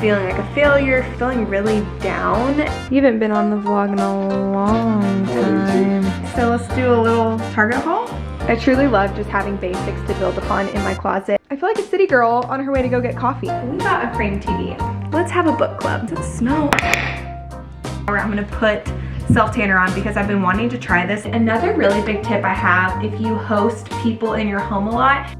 feeling like a failure, feeling really down. You haven't been on the vlog in a long time. So let's do a little Target haul. I truly love just having basics to build upon in my closet. I feel like a city girl on her way to go get coffee. We got a frame TV. Let's have a book club. Does it smell? I'm gonna put self-tanner on because I've been wanting to try this. Another really big tip I have, if you host people in your home a lot.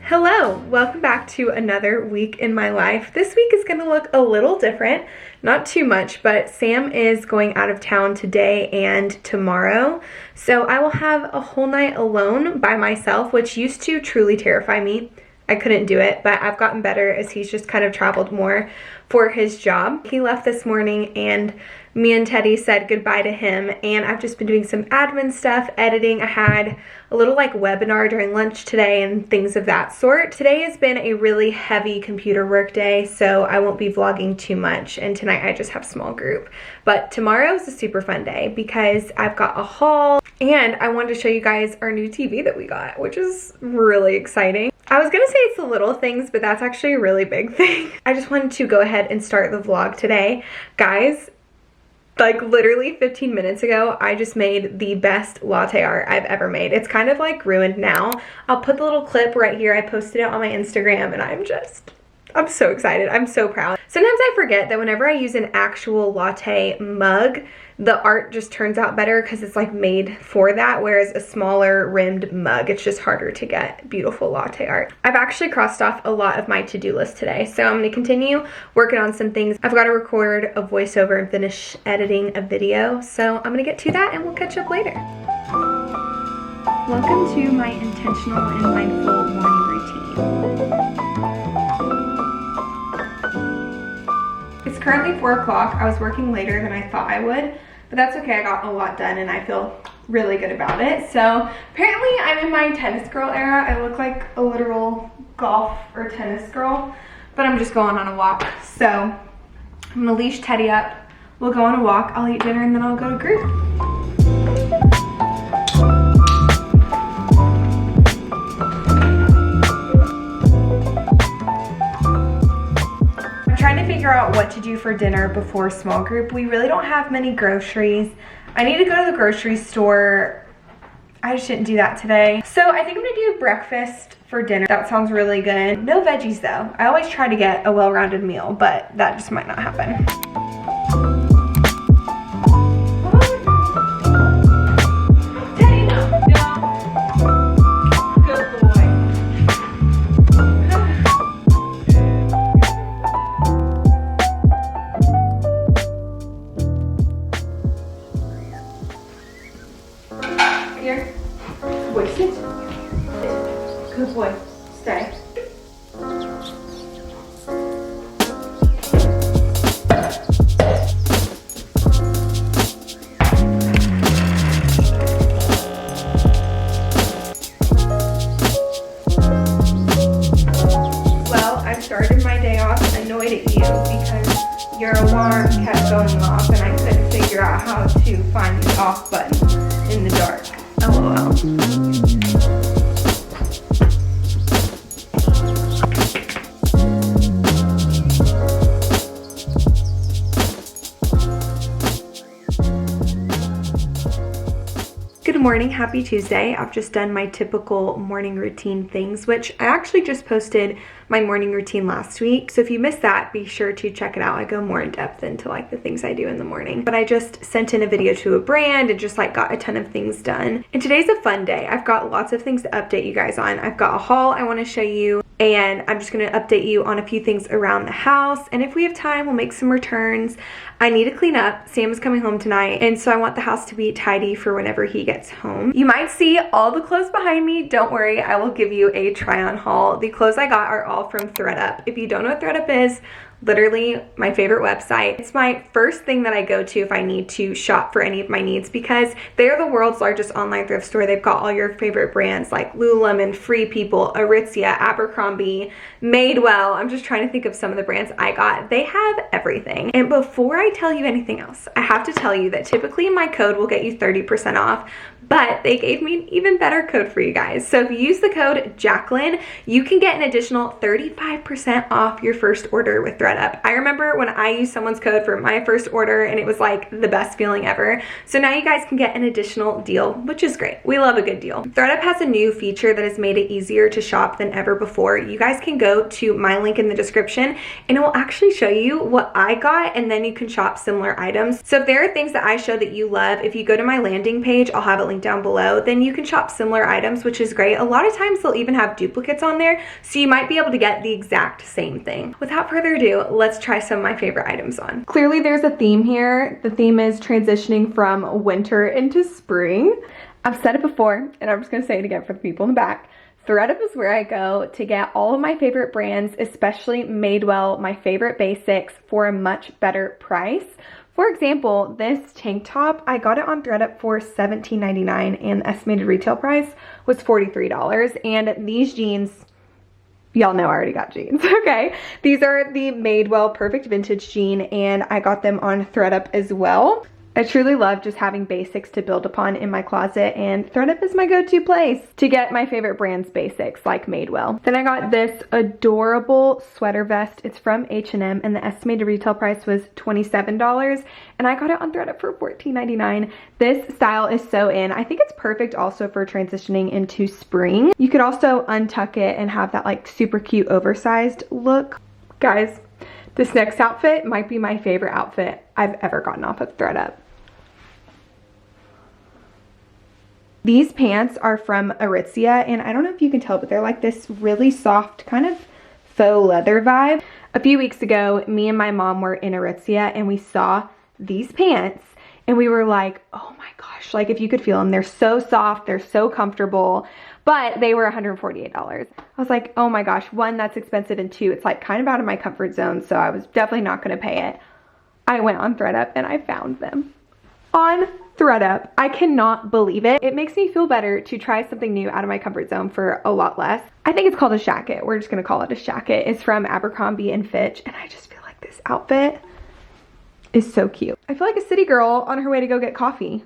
Hello, welcome back to another week in my life. This week is gonna look a little different, not too much, but Sam is going out of town today and tomorrow. So I will have a whole night alone by myself, which used to truly terrify me. I couldn't do it, but I've gotten better as he's just kind of traveled more for his job. He left this morning and me and Teddy said goodbye to him, and I've just been doing some admin stuff, editing. I had a little like webinar during lunch today and things of that sort. Today has been a really heavy computer work day, so I won't be vlogging too much, and tonight I just have small group. But tomorrow is a super fun day because I've got a haul, and I wanted to show you guys our new TV that we got, which is really exciting. I was gonna say it's the little things, but that's actually a really big thing. I just wanted to go ahead and start the vlog today. Guys, like literally 15 minutes ago, I just made the best latte art I've ever made. It's kind of like ruined now. I'll put the little clip right here. I posted it on my Instagram and I'm so excited. I'm so proud. Sometimes I forget that whenever I use an actual latte mug, the art just turns out better because it's like made for that, whereas a smaller rimmed mug, it's just harder to get beautiful latte art. I've actually crossed off a lot of my to-do list today, so I'm going to continue working on some things. I've got to record a voiceover and finish editing a video, so I'm going to get to that and we'll catch up later. Welcome to my intentional and mindful morning routine. It's currently 4 o'clock. I was working later than I thought I would, but that's okay. I got a lot done and I feel really good about it. So apparently I'm in my tennis girl era. I look like a literal golf or tennis girl, but I'm just going on a walk. So I'm gonna leash Teddy up. We'll go on a walk. I'll eat dinner and then I'll go to group. Figure out what to do for dinner before small group. We really don't have many groceries. I need to go to the grocery store. I just didn't do that today. So I think I'm gonna do breakfast for dinner. That sounds really good. No veggies though. I always try to get a well-rounded meal, but that just might not happen. Good boy. Stay. Well, I started my day off annoyed at you because your alarm kept going off and I couldn't figure out how to find the off button in the dark. LOL. Good morning, happy Tuesday. I've just done my typical morning routine things, which I actually just posted my morning routine last week. So if you missed that, be sure to check it out. I go more in depth into like the things I do in the morning. But I just sent in a video to a brand and just like got a ton of things done. And today's a fun day. I've got lots of things to update you guys on. I've got a haul I want to show you, and I'm just going to update you on a few things around the house. And if we have time, we'll make some returns. I need to clean up. Sam is coming home tonight, and so I want the house to be tidy for whenever he gets home. You might see all the clothes behind me. Don't worry, I will give you a try-on haul. The clothes I got are all from ThredUp. If you don't know what ThredUp is, literally my favorite website. It's my first thing that I go to if I need to shop for any of my needs because they're the world's largest online thrift store. They've got all your favorite brands like Lululemon, Free People, Aritzia, Abercrombie, Madewell. I'm just trying to think of some of the brands I got. They have everything. And before I tell you anything else, I have to tell you that typically my code will get you 30% off, but they gave me an even better code for you guys. So if you use the code Jaclyn, you can get an additional 35% off your first order with ThredUp. I remember when I used someone's code for my first order and it was like the best feeling ever. So now you guys can get an additional deal, which is great. We love a good deal. ThredUp has a new feature that has made it easier to shop than ever before. You guys can go to my link in the description and it will actually show you what I got, and then you can shop similar items. So if there are things that I show that you love, if you go to my landing page, I'll have it linked down below, then you can shop similar items, which is great. A lot of times they'll even have duplicates on there, so you might be able to get the exact same thing. Without further ado, let's try some of my favorite items on. Clearly there's a theme here. The theme is transitioning from winter into spring. I've said it before, and I'm just gonna say it again for the people in the back. ThredUp is where I go to get all of my favorite brands, especially Madewell, my favorite basics, for a much better price. For example, this tank top, I got it on ThredUp for $17.99 and the estimated retail price was $43. And these jeans, y'all know I already got jeans, okay? These are the Madewell Perfect Vintage Jean and I got them on ThredUp as well. I truly love just having basics to build upon in my closet, and ThredUp is my go-to place to get my favorite brands basics like Madewell. Then I got this adorable sweater vest. It's from H&M and the estimated retail price was $27 and I got it on ThredUp for $14.99. This style is so in. I think it's perfect also for transitioning into spring. You could also untuck it and have that like super cute oversized look. Guys, this next outfit might be my favorite outfit I've ever gotten off of ThredUp. These pants are from Aritzia, and I don't know if you can tell, but they're like this really soft kind of faux leather vibe. A few weeks ago, me and my mom were in Aritzia and we saw these pants and we were like, oh my gosh, like if you could feel them, they're so soft, they're so comfortable, but they were $148. I was like, oh my gosh, one, that's expensive, and two, it's like kind of out of my comfort zone, so I was definitely not gonna pay it. I went on ThredUp and I found them on ThredUp. I cannot believe it. It makes me feel better to try something new out of my comfort zone for a lot less. I think it's called a shacket. We're just gonna call it a shacket. It's from Abercrombie and Fitch, and I just feel like this outfit is so cute. I feel like a city girl on her way to go get coffee.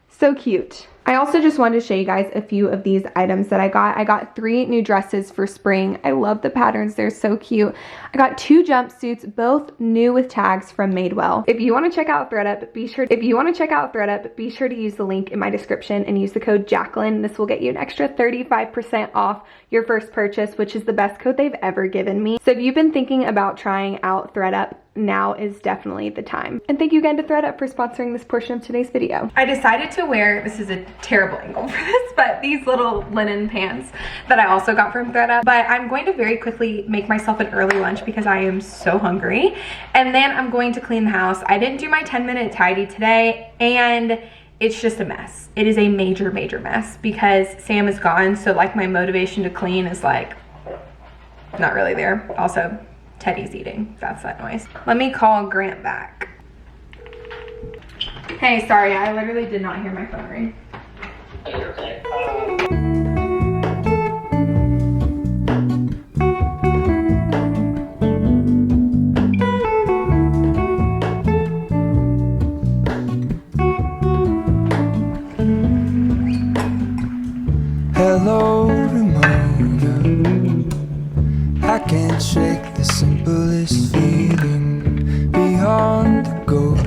So cute. I also just wanted to show you guys a few of these items that I got. I got 3 new dresses for spring. I love the patterns, they're so cute. I got 2 jumpsuits, both new with tags from Madewell. If you want to check out ThredUp, be sure to use the link in my description and use the code Jaclyn. This will get you an extra 35% off your first purchase, which is the best code they've ever given me. So if you've been thinking about trying out ThredUp, now is definitely the time. And thank you again to ThredUp for sponsoring this portion of today's video. I decided to wear, this is a terrible angle for this, but these little linen pants that I also got from ThredUp. But I'm going to very quickly make myself an early lunch because I am so hungry. And then I'm going to clean the house. I didn't do my 10-minute tidy today and it's just a mess. It is a major, major mess because Sam is gone. So like my motivation to clean is like not really there. Also, Teddy's eating. That's that noise. Let me call Grant back. Hey, sorry, I literally did not hear my phone ring. You're okay. Hello, Ramona. I can't shake the simplest feeling beyond the ghost.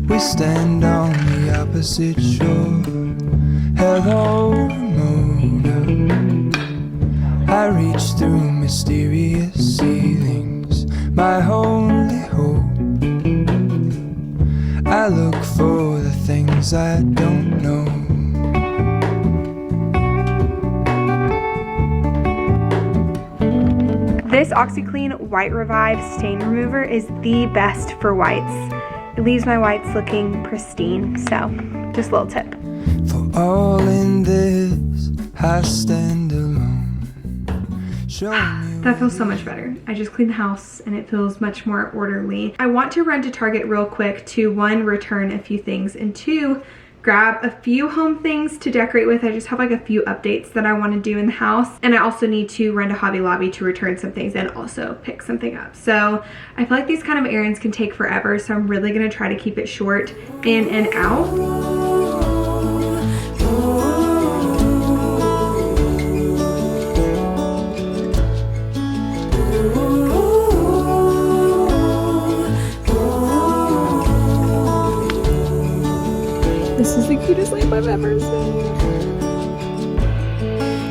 We stand on the opposite shore. Hello, Ramona. I reach through mysterious ceilings, my only hope. I look for the things I don't know. This OxiClean White Revive Stain Remover is the best for whites. It leaves my whites looking pristine, so just a little tip. For all in this, I stand alone. Show me. That feels so much better. I just cleaned the house and it feels much more orderly. I want to run to Target real quick to 1, return a few things, and 2, grab a few home things to decorate with. I just have like a few updates that I want to do in the house, and I also need to run to Hobby Lobby to return some things and also pick something up. So I feel like these kind of errands can take forever, so I'm really going to try to keep it short, in and out. I've ever seen.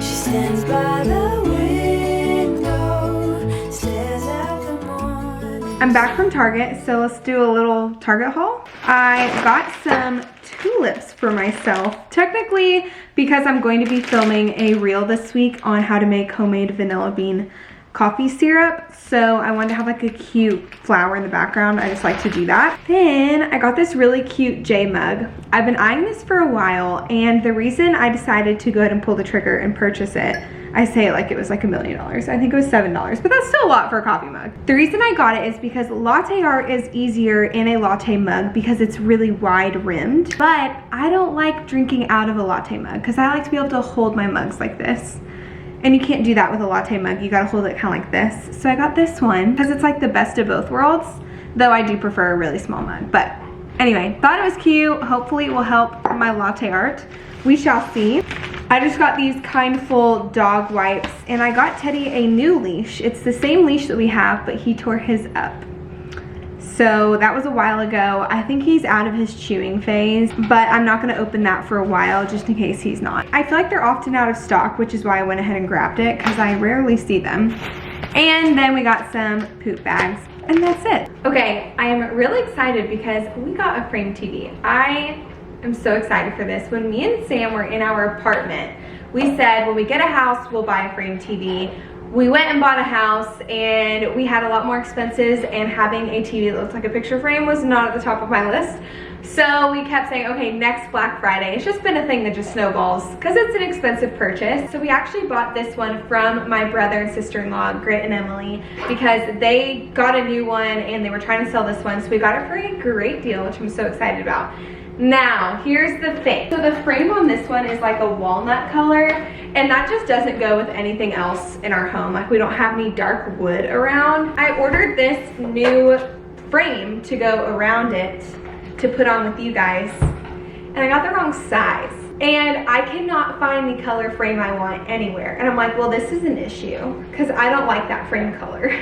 She stands by the window, stares at the morning. I'm back from Target, so let's do a little Target haul. I got some tulips for myself. Technically, because I'm going to be filming a reel this week on how to make homemade vanilla bean coffee syrup, so I wanted to have like a cute flower in the background. I just like to do that. Then I got this really cute J mug. I've been eyeing this for a while, and the reason I decided to go ahead and pull the trigger and purchase it, I say it like it was like $1 million. I think it was $7, but that's still a lot for a coffee mug. The reason I got it is because latte art is easier in a latte mug because it's really wide rimmed, but I don't like drinking out of a latte mug because I like to be able to hold my mugs like this. And you can't do that with a latte mug. You gotta hold it kind of like this. So I got this one because it's like the best of both worlds, though I do prefer a really small mug. But anyway, thought it was cute. Hopefully it will help my latte art. We shall see. I just got these Kindful dog wipes, and I got Teddy a new leash. It's the same leash that we have, but he tore his up. So that was a while ago. I think he's out of his chewing phase, but I'm not gonna open that for a while just in case he's not. I feel like they're often out of stock, which is why I went ahead and grabbed it because I rarely see them. And then we got some poop bags, and that's it. Okay, I am really excited because we got a frame TV. I am so excited for this. When me and Sam were in our apartment, we said when we get a house, we'll buy a frame TV. We went and bought a house, and we had a lot more expenses, and having a TV that looks like a picture frame was not at the top of my list. So we kept saying, okay, next Black Friday. It's just been a thing that just snowballs because it's an expensive purchase. So we actually bought this one from my brother and sister-in-law, Grit and Emily, because they got a new one and they were trying to sell this one. So we got it for a great deal, which I'm so excited about. Now, here's the thing. So the frame on this one is like a walnut color, and that just doesn't go with anything else in our home. Like, we don't have any dark wood around. I ordered this new frame to go around it to put on with you guys, and I got the wrong size. And I cannot find the color frame I want anywhere. And I'm like, well, this is an issue because I don't like that frame color.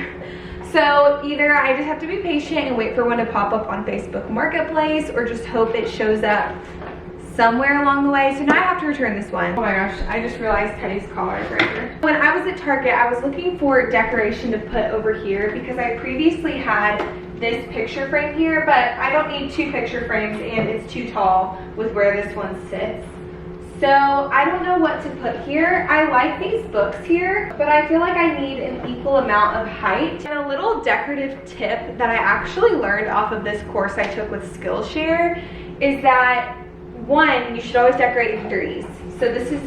So either I just have to be patient and wait for one to pop up on Facebook Marketplace, or just hope it shows up somewhere along the way. So now I have to return this one. Oh my gosh, I just realized Teddy's collar is right here. When I was at Target, I was looking for decoration to put over here because I previously had this picture frame here, but I don't need two picture frames and it's too tall with where this one sits. So I don't know what to put here. I like these books here, but I feel like I need an equal amount of height. And a little decorative tip that I actually learned off of this course I took with Skillshare is that, one, you should always decorate in threes. So this is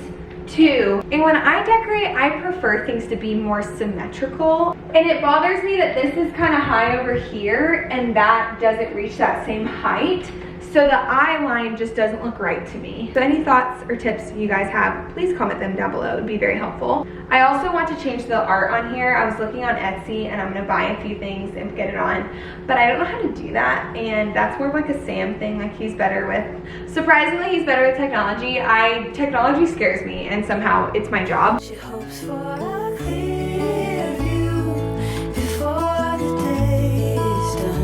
2. And when I decorate, I prefer things to be more symmetrical. And it bothers me that this is kind of high over here and that doesn't reach that same height. So the eye line just doesn't look right to me. So any thoughts or tips you guys have, please comment them down below. It would be very helpful. I also want to change the art on here. I was looking on Etsy and I'm gonna buy a few things and get it on, but I don't know how to do that. And that's more of like a Sam thing, like he's better with, surprisingly, he's better with technology. Technology scares me and somehow it's my job. She hopes for a clear view before the day is done.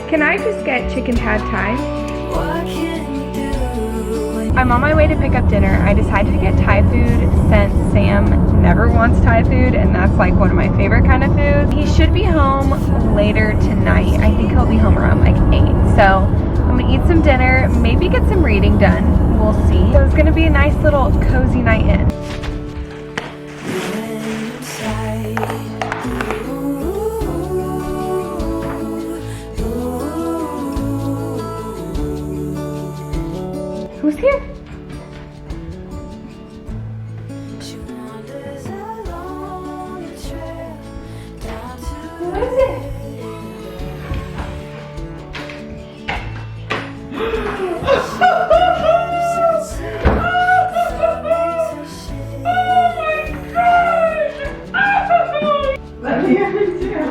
Can I just get chicken pad thai? What can you do when I'm on my way to pick up dinner. I decided to get Thai food since Sam never wants Thai food, and that's like one of my favorite kind of food. He should be home later tonight. I think he'll be home around like 8. So I'm gonna eat some dinner, maybe get some reading done. We'll see. So it's gonna be a nice little cozy night in. you're inside? Who's here? She wanders along the trail down to What is it?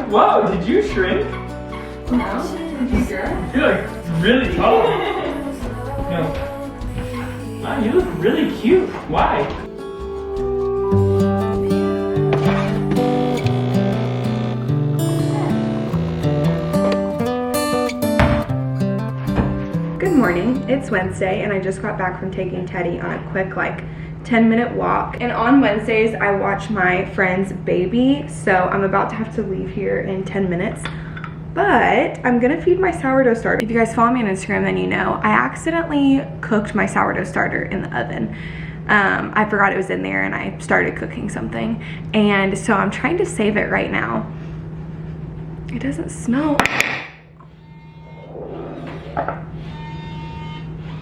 Whoa, did you shrink? No, did you girl? You're like really tall. No. Wow, you look really cute. Why? It's Wednesday and I just got back from taking Teddy on a quick like 10-minute walk. And on Wednesdays, I watch my friend's baby. So I'm about to have to leave here in 10 minutes. But I'm gonna feed my sourdough starter. If you guys follow me on Instagram, then you know I accidentally cooked my sourdough starter in the oven. I forgot it was in there and I started cooking something. And so I'm trying to save it right now. It doesn't smell.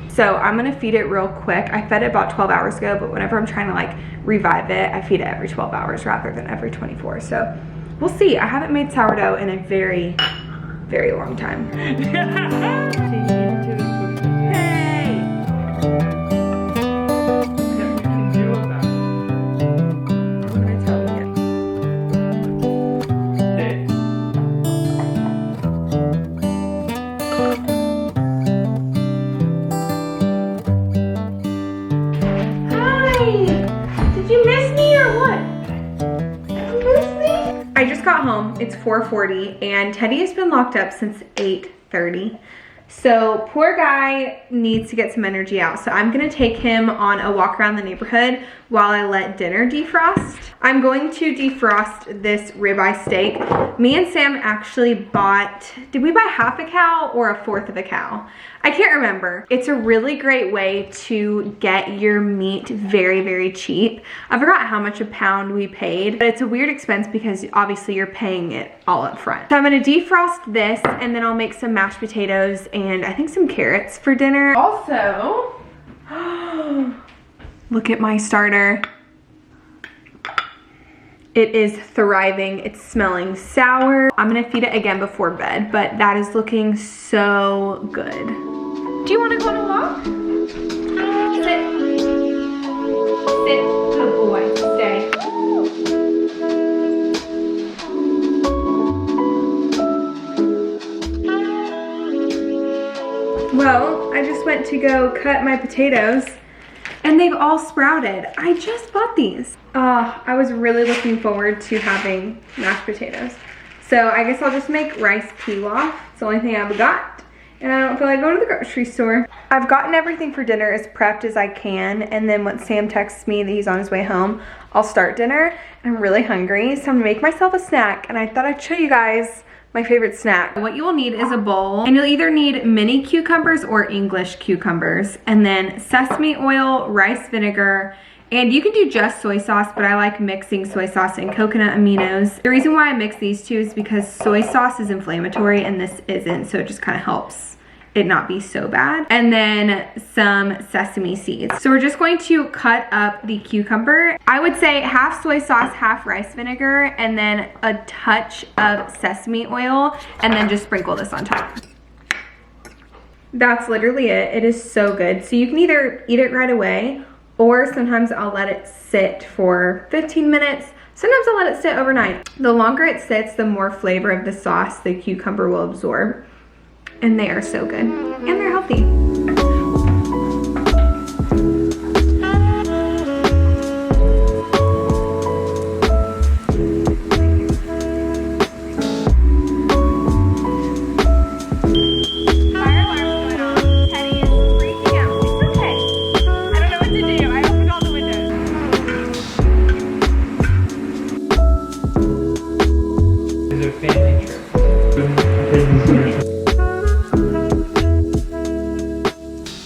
So I'm gonna feed it real quick. I fed it about 12 hours ago, but whenever I'm trying to like revive it, I feed it every 12 hours rather than every 24. So we'll see. I haven't made sourdough in a very, very long time. I just got home. It's 4:40 and Teddy has been locked up since 8:30. So poor guy needs to get some energy out. So I'm gonna take him on a walk around the neighborhood while I let dinner defrost. I'm going to defrost this ribeye steak. Me and Sam actually bought, did we buy half a cow or a fourth of a cow? I can't remember. It's a really great way to get your meat very, very cheap. I forgot how much a pound we paid, but it's a weird expense because obviously you're paying it all up front. So I'm gonna defrost this and then I'll make some mashed potatoes and I think some carrots for dinner. Also, look at my starter. It is thriving. It's smelling sour. I'm gonna feed it again before bed, but that is looking so good. Do you wanna go on a walk? Sit. Sit, good boy, stay. Well, I just went to go cut my potatoes and they've all sprouted. I just bought these. I was really looking forward to having mashed potatoes. So I guess I'll just make rice pilaf. It's the only thing I've got. And I don't feel like going to the grocery store. I've gotten everything for dinner as prepped as I can. And then once Sam texts me that he's on his way home, I'll start dinner. I'm really hungry, so I'm gonna make myself a snack. And I thought I'd show you guys my favorite snack. What you will need is a bowl, and you'll either need mini cucumbers or English cucumbers, and then sesame oil, rice vinegar, and you can do just soy sauce, but I like mixing soy sauce and coconut aminos. The reason why I mix these two is because soy sauce is inflammatory and this isn't, so it just kind of helps it not be so bad. And then some sesame seeds. So we're just going to cut up the cucumber. I would say half soy sauce, half rice vinegar, and then a touch of sesame oil, and then just sprinkle this on top. That's literally it. It is so good. So you can either eat it right away, or sometimes I'll let it sit for 15 minutes. Sometimes I'll let it sit overnight. The longer it sits, the more flavor of the sauce the cucumber will absorb. And they are so good. And they're healthy.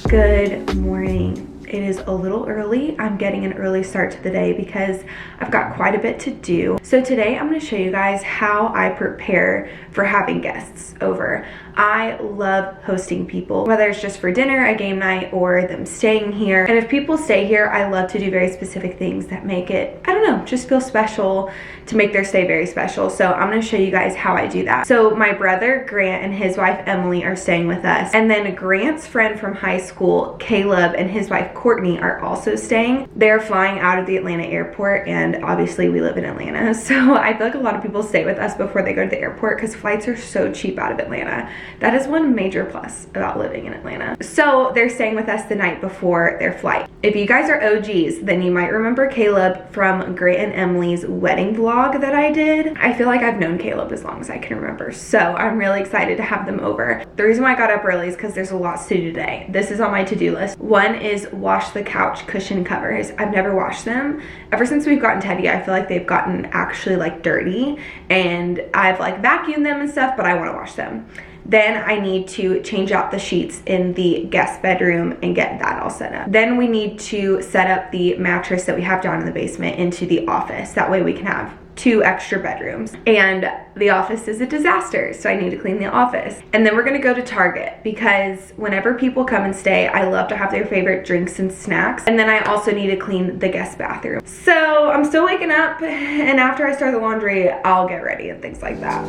Good morning. It is a little early. I'm getting an early start to the day because I've got quite a bit to do. So today I'm going to show you guys how I prepare for having guests over. I love hosting people, whether it's just for dinner, a game night, or them staying here. And if people stay here, I love to do very specific things that make it, I don't know, just feel special, to make their stay very special. So I'm going to show you guys how I do that. So my brother Grant and his wife Emily are staying with us, and then Grant's friend from high school, Caleb, and his wife Courtney are also staying. They're flying out of the Atlanta airport, and obviously we live in Atlanta, so I feel like a lot of people stay with us before they go to the airport because flights are so cheap out of Atlanta. That is one major plus about living in Atlanta. So they're staying with us the night before their flight. If you guys are OGs, then you might remember Caleb from Grant and Emily's wedding vlog that I did. I feel like I've known Caleb as long as I can remember, so I'm really excited to have them over. The reason why I got up early is because there's a lot to do today. This is on my to-do list. One is wash the couch cushion covers. I've never washed them. Ever since we've gotten Teddy, I feel like they've gotten actually like dirty, and I've like vacuumed them and stuff, but I want to wash them. Then I need to change out the sheets in the guest bedroom and get that all set up. Then we need to set up the mattress that we have down in the basement into the office. That way we can have 2 extra bedrooms. And the office is a disaster, so I need to clean the office. And then we're gonna go to Target because whenever people come and stay, I love to have their favorite drinks and snacks. And then I also need to clean the guest bathroom. So I'm still waking up, and after I start the laundry, I'll get ready and things like that.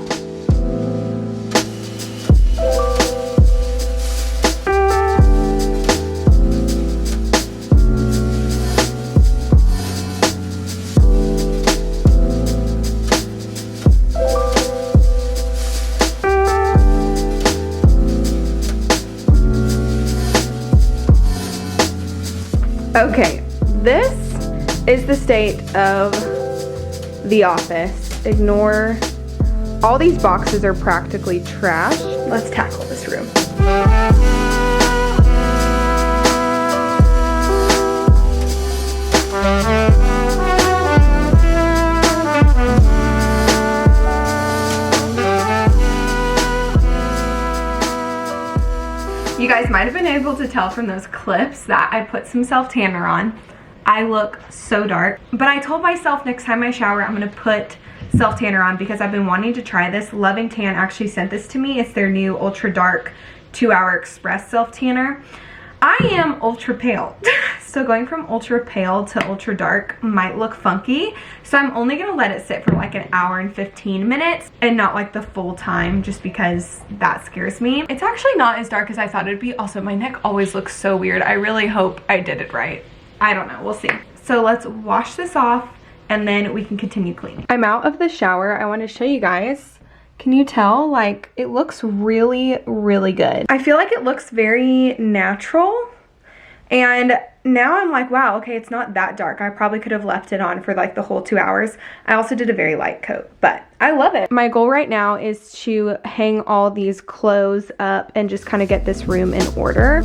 Okay, this is the state of the office. Ignore, all these boxes are practically trash. Let's tackle this room. You guys might have been able to tell from those clips that I put some self-tanner on. I look so dark, but I told myself next time I shower, I'm gonna put self-tanner on because I've been wanting to try this. Loving Tan actually sent this to me. It's their new ultra dark 2-hour express self-tanner. I am ultra pale, so going from ultra pale to ultra dark might look funky, so I'm only gonna let it sit for like an hour and 15 minutes and not like the full time, just because that scares me. It's actually not as dark as I thought it'd be. Also, my neck always looks so weird. I really hope I did it right. I don't know, we'll see. So let's wash this off and then we can continue cleaning. I'm out of the shower. I want to show you guys. Can you tell? Like, it looks really, really good. I feel like it looks very natural. And now I'm like, wow, okay, it's not that dark. I probably could have left it on for like the whole 2 hours. I also did a very light coat, but I love it. My goal right now is to hang all these clothes up and just kind of get this room in order.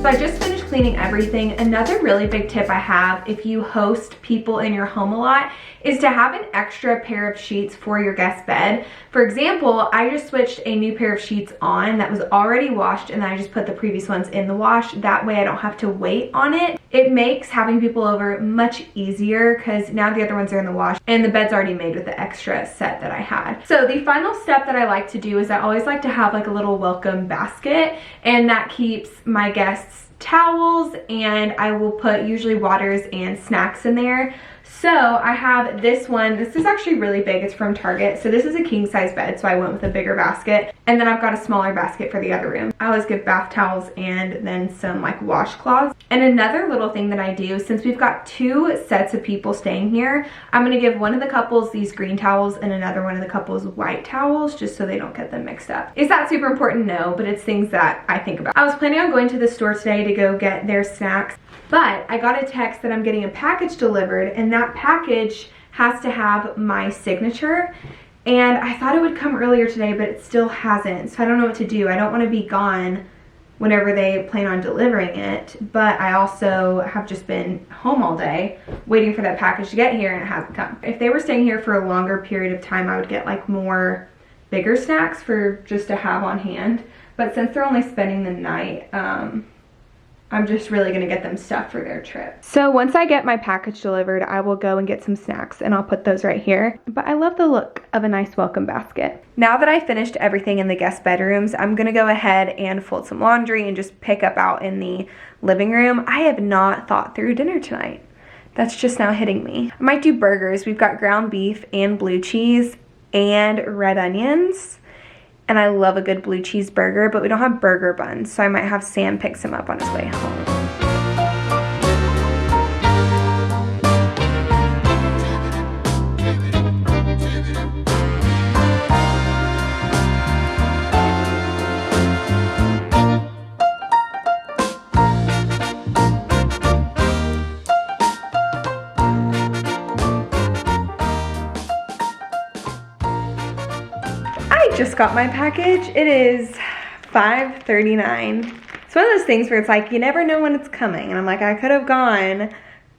So I just finished cleaning everything. Another really big tip I have if you host people in your home a lot is to have an extra pair of sheets for your guest bed. For example, I just switched a new pair of sheets on that was already washed, and then I just put the previous ones in the wash. That way I don't have to wait on it. It makes having people over much easier because now the other ones are in the wash and the bed's already made with the extra set that I had. So the final step that I like to do is I always like to have like a little welcome basket, and that keeps my guests towels, and I will put usually waters and snacks in there. So I have this one. This is actually really big. It's from Target. So this is a king size bed, so I went with a bigger basket. And then I've got a smaller basket for the other room. I always give bath towels and then some like washcloths. And another little thing that I do, since we've got 2 sets of people staying here, I'm gonna give one of the couples these green towels and another one of the couples white towels, just so they don't get them mixed up. Is that super important? No, but it's things that I think about. I was planning on going to the store today to go get their snacks, but I got a text that I'm getting a package delivered, and that package has to have my signature. And I thought it would come earlier today, but it still hasn't. So I don't know what to do. I don't want to be gone whenever they plan on delivering it, but I also have just been home all day waiting for that package to get here and it hasn't come. If they were staying here for a longer period of time, I would get like more bigger snacks for just to have on hand, but since they're only spending the night, I'm just really gonna get them stuff for their trip. So once I get my package delivered, I will go and get some snacks and I'll put those right here. But I love the look of a nice welcome basket. Now that I finished everything in the guest bedrooms, I'm gonna go ahead and fold some laundry and just pick up out in the living room. I have not thought through dinner tonight. That's just now hitting me. I might do burgers. We've got ground beef and blue cheese and red onions. And I love a good blue cheese burger, but we don't have burger buns, so I might have Sam pick some up on his way home. Just got my package. It is 5:39. It's one of those things where it's like you never know when it's coming, and I'm like, I could have gone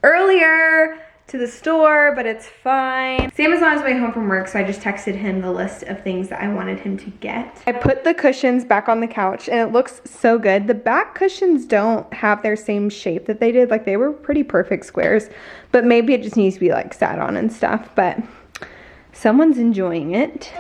earlier to the store, but it's fine. Sam is on his way home from work, so I just texted him the list of things that I wanted him to get. I put the cushions back on the couch and it looks so good. The back cushions don't have their same shape that they did. Like, they were pretty perfect squares, but maybe it just needs to be like sat on and stuff, but someone's enjoying it.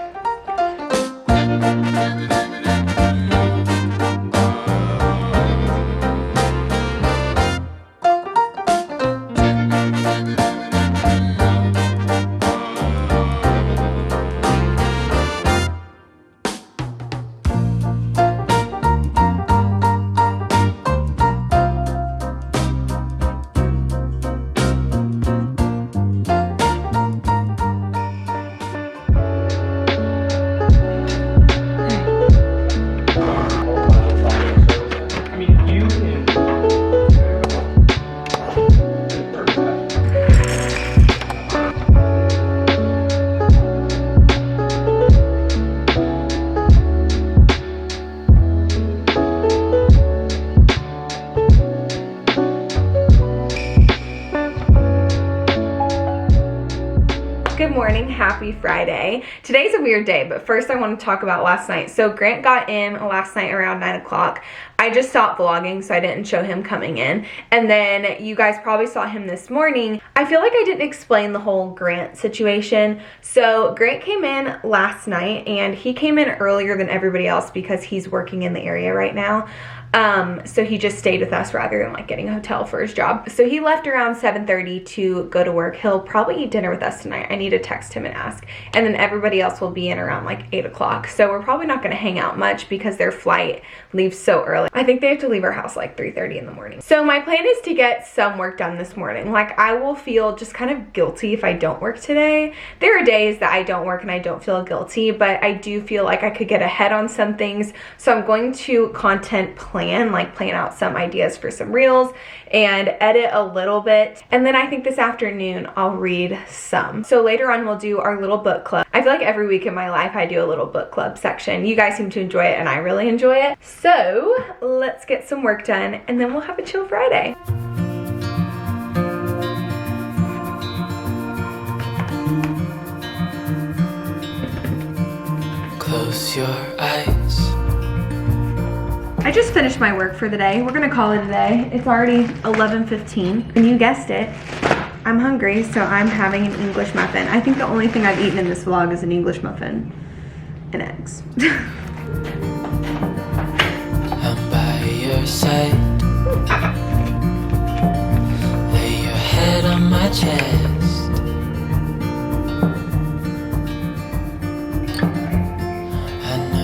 Happy Friday. Today's a weird day, but first I want to talk about last night. So Grant got in last night around 9 o'clock. I just stopped vlogging, so I didn't show him coming in. And then you guys probably saw him this morning. I feel like I didn't explain the whole Grant situation. So Grant came in last night, and he came in earlier than everybody else because he's working in the area right now. So he just stayed with us rather than like getting a hotel for his job. So he left around 7:30 to go to work. He'll probably eat dinner with us tonight. I need to text him and ask. And then everybody else will be in around like 8 o'clock. So we're probably not gonna hang out much because their flight leaves so early. I think they have to leave our house like 3:30 in the morning. So my plan is to get some work done this morning. Like, I will feel just kind of guilty if I don't work today. There are days that I don't work and I don't feel guilty, but I do feel like I could get ahead on some things. So I'm going to content plan out some ideas for some reels and edit a little bit. And then I think this afternoon I'll read some. So later on we'll do our little book club. I feel like every week in my life I do a little book club section. You guys seem to enjoy it and I really enjoy it. So let's get some work done and then we'll have a chill Friday. Close your eyes. I just finished my work for the day. We're gonna call it a day. It's already 11:15, and you guessed it, I'm hungry, so I'm having an English muffin. I think the only thing I've eaten in this vlog is an English muffin and eggs. I'm by your side. Lay your head on my chest.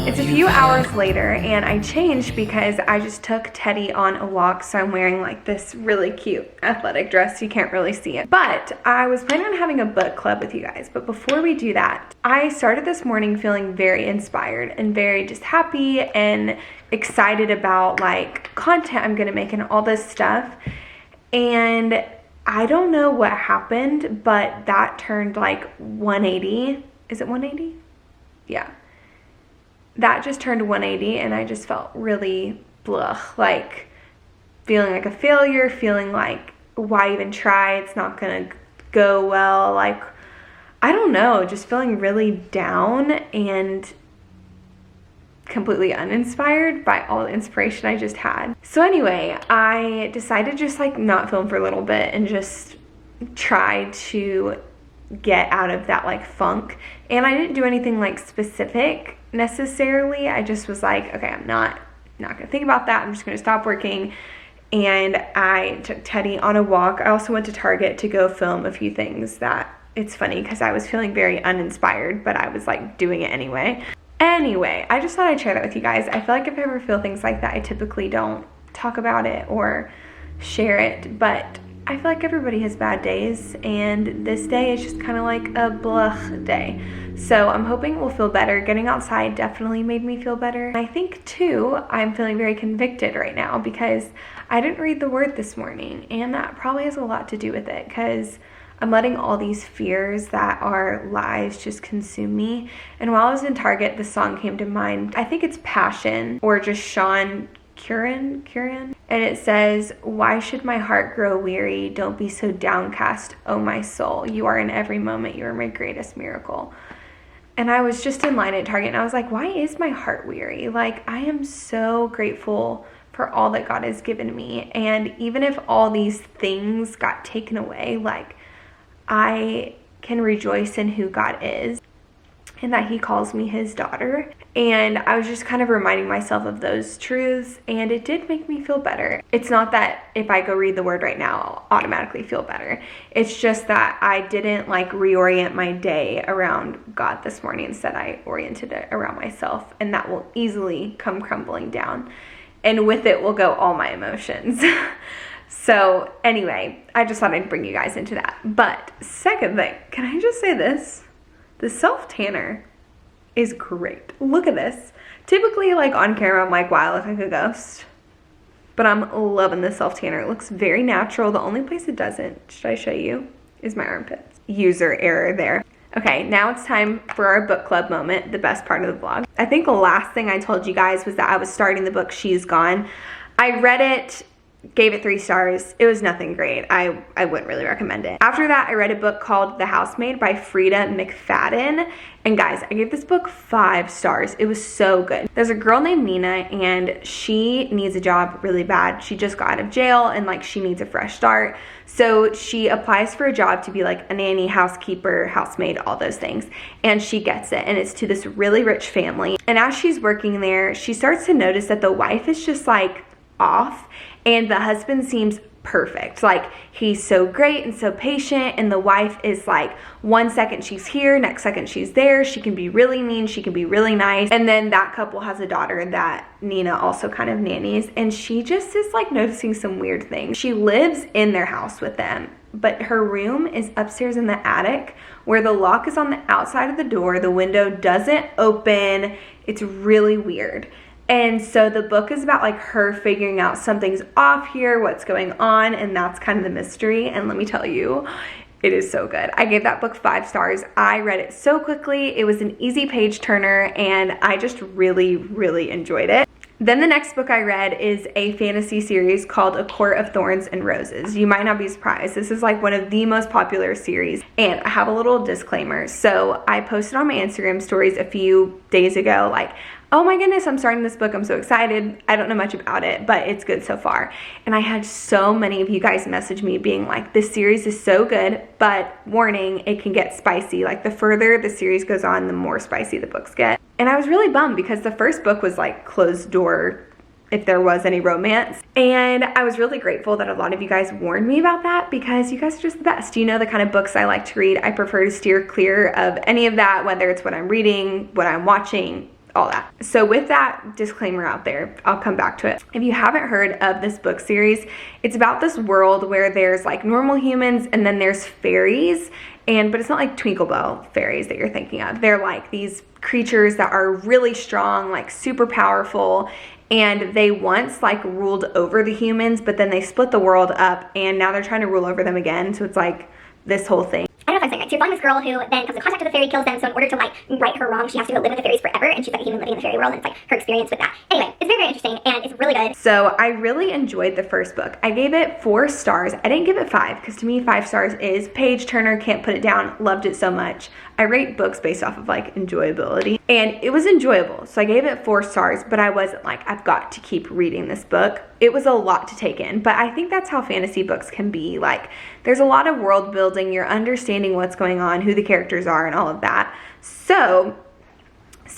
It's a few hours later and I changed because I just took Teddy on a walk, so I'm wearing like this really cute athletic dress. You can't really see it. But I was planning on having a book club with you guys. But before we do that, I started this morning feeling very inspired and very just happy and excited about like content I'm gonna make and all this stuff. And I don't know what happened, but that turned like 180. Is it 180? Yeah. That just turned 180 and I just felt really blah, like feeling like a failure, feeling like why even try, it's not gonna go well, like I don't know, just feeling really down and completely uninspired by all the inspiration I just had. So anyway, I decided to just like not film for a little bit and just try to get out of that like funk. And I didn't do anything like specific necessarily. I just was like, okay, I'm not gonna think about that. I'm just gonna stop working. And I took Teddy on a walk. I also went to Target to go film a few things that, it's funny because I was feeling very uninspired, but I was like doing it anyway. Anyway, I just thought I'd share that with you guys. I feel like if I ever feel things like that, I typically don't talk about it or share it, but I feel like everybody has bad days, and this day is just kind of like a blah day. So I'm hoping it will feel better. Getting outside definitely made me feel better. And I think too, I'm feeling very convicted right now because I didn't read the word this morning, and that probably has a lot to do with it because I'm letting all these fears that are lies just consume me. And while I was in Target, the song came to mind. I think it's Passion or just Sean Curran, and it says, why should my heart grow weary? Don't be so downcast, oh my soul. You are in every moment, you are my greatest miracle. And I was just in line at Target and I was like, why is my heart weary? Like, I am so grateful for all that God has given me. And even if all these things got taken away, like, I can rejoice in who God is and that he calls me his daughter. And I was just kind of reminding myself of those truths, and it did make me feel better. It's not that if I go read the word right now, I'll automatically feel better. It's just that I didn't like reorient my day around God this morning. Instead, I oriented it around myself, and that will easily come crumbling down. And with it will go all my emotions. So anyway, I just thought I'd bring you guys into that. But second thing, can I just say this? The self-tanner is great. Look at this. Typically, like on camera, I'm like, wow, I look like a ghost. But I'm loving this self-tanner. It looks very natural. The only place it doesn't, should I show you, is my armpits. User error there. Okay, now it's time for our book club moment, the best part of the vlog. I think the last thing I told you guys was that I was starting the book She's Gone. I read it, gave it 3 stars. It was nothing great. I wouldn't really recommend it. After that, I read a book called The Housemaid by Frida McFadden. And guys, I gave this book 5 stars. It was so good. There's a girl named Nina and she needs a job really bad. She just got out of jail and like she needs a fresh start. So she applies for a job to be like a nanny, housekeeper, housemaid, all those things. And she gets it, and it's to this really rich family. And as she's working there, she starts to notice that the wife is just like off, and the husband seems perfect. Like, he's so great and so patient, and the wife is like, one second she's here, next second she's there. She can be really mean, she can be really nice. And then that couple has a daughter that Nina also kind of nannies, and she just is like noticing some weird things. She lives in their house with them, but her room is upstairs in the attic where the lock is on the outside of the door. The window doesn't open. It's really weird. And so the book is about like her figuring out something's off here, what's going on, and that's kind of the mystery. And let me tell you, it is so good. I gave that book 5 stars. I read it so quickly. It was an easy page turner, and I just really, really enjoyed it. Then the next book I read is a fantasy series called A Court of Thorns and Roses. You might not be surprised. This is like one of the most popular series. And I have a little disclaimer. So I posted on my Instagram stories a few days ago, like, oh my goodness, I'm starting this book. I'm so excited. I don't know much about it, but it's good so far. And I had so many of you guys message me being like, this series is so good, but warning, it can get spicy. Like, the further the series goes on, the more spicy the books get. And I was really bummed because the first book was like closed door, if there was any romance. And I was really grateful that a lot of you guys warned me about that, because you guys are just the best. You know the kind of books I like to read. I prefer to steer clear of any of that, whether it's what I'm reading, what I'm watching, all that. So with that disclaimer out there, I'll come back to it. If you haven't heard of this book series, it's about this world where there's like normal humans and then there's fairies, but it's not like Twinklebear fairies that you're thinking of. They're like these creatures that are really strong, like super powerful, and they once like ruled over the humans, but then they split the world up and now they're trying to rule over them again. So it's like this whole thing. I don't know if I'm saying right. So you're following this girl who then comes in contact with a fairy, kills them, so in order to like right her wrong, she has to go live with the fairies forever, and she's like a human living in the fairy world, and it's like her experience with that. Anyway, it's very, very interesting, and it's really really good. So I really enjoyed the first book. I gave it 4 stars. I didn't give it 5 because to me 5 stars is page turner, can't put it down, loved it so much. I rate books based off of like enjoyability, and it was enjoyable. So I gave it 4 stars, but I wasn't like, I've got to keep reading this book. It was a lot to take in, but I think that's how fantasy books can be. Like, there's a lot of world building, you're understanding what's going on, who the characters are, and all of that. So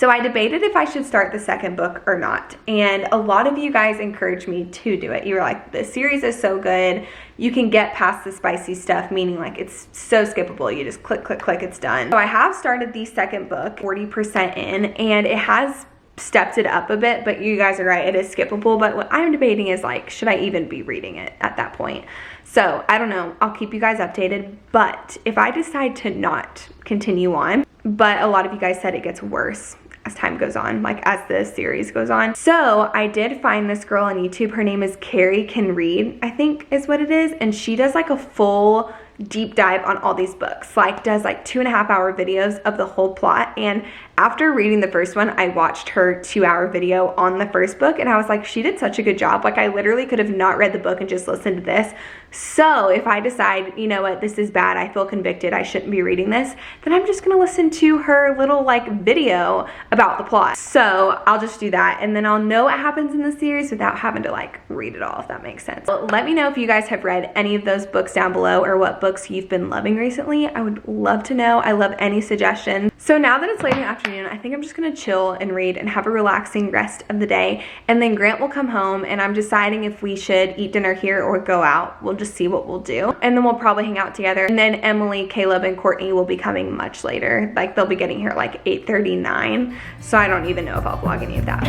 I debated if I should start the second book or not, and a lot of you guys encouraged me to do it. You were like, this series is so good, you can get past the spicy stuff, meaning like it's so skippable, you just click, click, click, it's done. So I have started the second book, 40% in, and it has stepped it up a bit, but you guys are right, it is skippable. But what I'm debating is like, should I even be reading it at that point? So I don't know, I'll keep you guys updated. But if I decide to not continue on, but a lot of you guys said it gets worse as time goes on, like as the series goes on. So I did find this girl on YouTube. Her name is Carrie Can Read, I think is what it is. And she does like a full deep dive on all these books, like does like 2.5-hour videos of the whole plot. And after reading the first one, I watched her 2-hour video on the first book, and I was like, she did such a good job. Like, I literally could have not read the book and just listened to this. So if I decide, you know what, this is bad, I feel convicted, I shouldn't be reading this, then I'm just gonna listen to her little like video about the plot. So I'll just do that, and then I'll know what happens in the series without having to like read it all, if that makes sense. Well, let me know if you guys have read any of those books down below, or what books you've been loving recently. I would love to know. I love any suggestions. So now that it's late in the afternoon, I think I'm just gonna chill and read and have a relaxing rest of the day. And then Grant will come home, and I'm deciding if we should eat dinner here or go out. We'll just see what we'll do. And then we'll probably hang out together. And then Emily, Caleb, and Courtney will be coming much later. Like, they'll be getting here like 8:39. So I don't even know if I'll vlog any of that.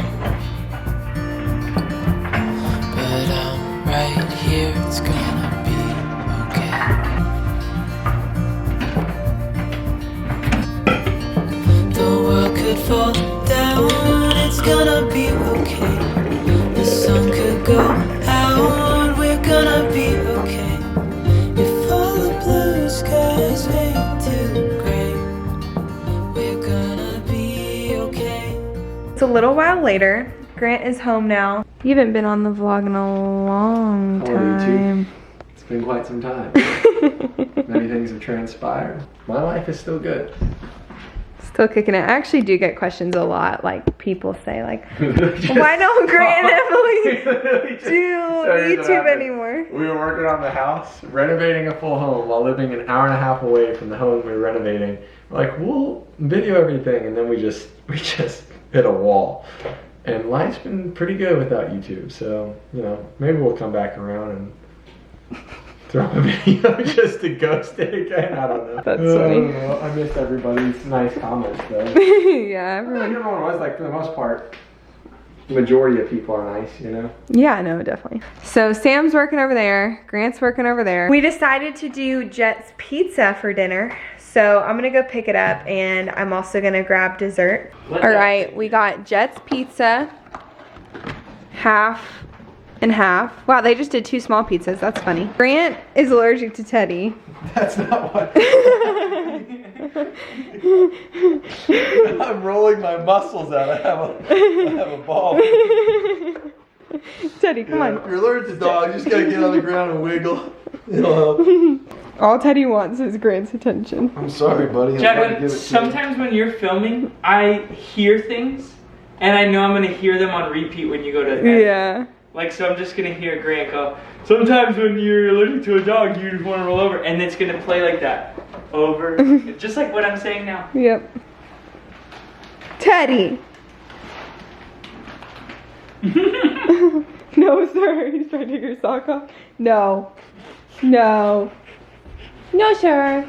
But I'm right here, it's gonna be okay. The world could fall down, it's gonna be okay. The sun could go out, we're gonna be okay. If all the blue skies fade to gray, we're gonna be okay. It's a little while later. Grant is home now. You haven't been on the vlog in a long time. It's been quite some time. Many things have transpired. My life is still good. Still kicking it. I actually do get questions a lot. Like, people say like, why don't Grant and Emily do YouTube anymore? We were working on the house, renovating a full home while living an hour and a half away from the home we were renovating. We're like, we'll video everything, and then we just hit a wall. And life's been pretty good without YouTube, so, you know, maybe we'll come back around and throw a video just to ghost it again. I don't know. That's funny. I missed everybody's nice comments, though. Yeah, everyone. Everyone was, like, for the most part, the majority of people are nice, you know? Yeah, no, definitely. So Sam's working over there. Grant's working over there. We decided to do Jet's Pizza for dinner. So I'm gonna go pick it up, and I'm also gonna grab dessert. All right, we got Jet's Pizza, half and half. Wow, they just did 2 small pizzas. That's funny. Grant is allergic to Teddy. That's not what. I'm rolling my muscles out. I have a ball. Teddy, come on. If you're allergic to dogs, you just gotta get on the ground and wiggle. It'll help. All Teddy wants is Grant's attention. I'm sorry, buddy. Jaclyn, sometimes when you're filming, I hear things, and I know I'm gonna hear them on repeat when you go to edit. Yeah. Like, so I'm just gonna hear Grant go, sometimes when you're allergic to a dog, you just wanna roll over, and it's gonna play like that. Over. Just like what I'm saying now. Yep. Teddy! No, sir. He's trying to take your sock off. No. No. No, sir.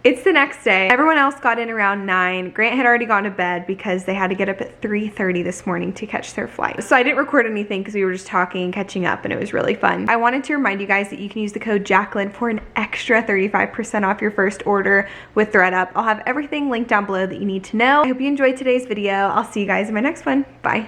It's the next day. Everyone else got in around 9. Grant had already gone to bed because they had to get up at 3:30 this morning to catch their flight. So I didn't record anything because we were just talking and catching up, and it was really fun. I wanted to remind you guys that you can use the code Jaclyn for an extra 35% off your first order with ThredUp. I'll have everything linked down below that you need to know. I hope you enjoyed today's video. I'll see you guys in my next one. Bye.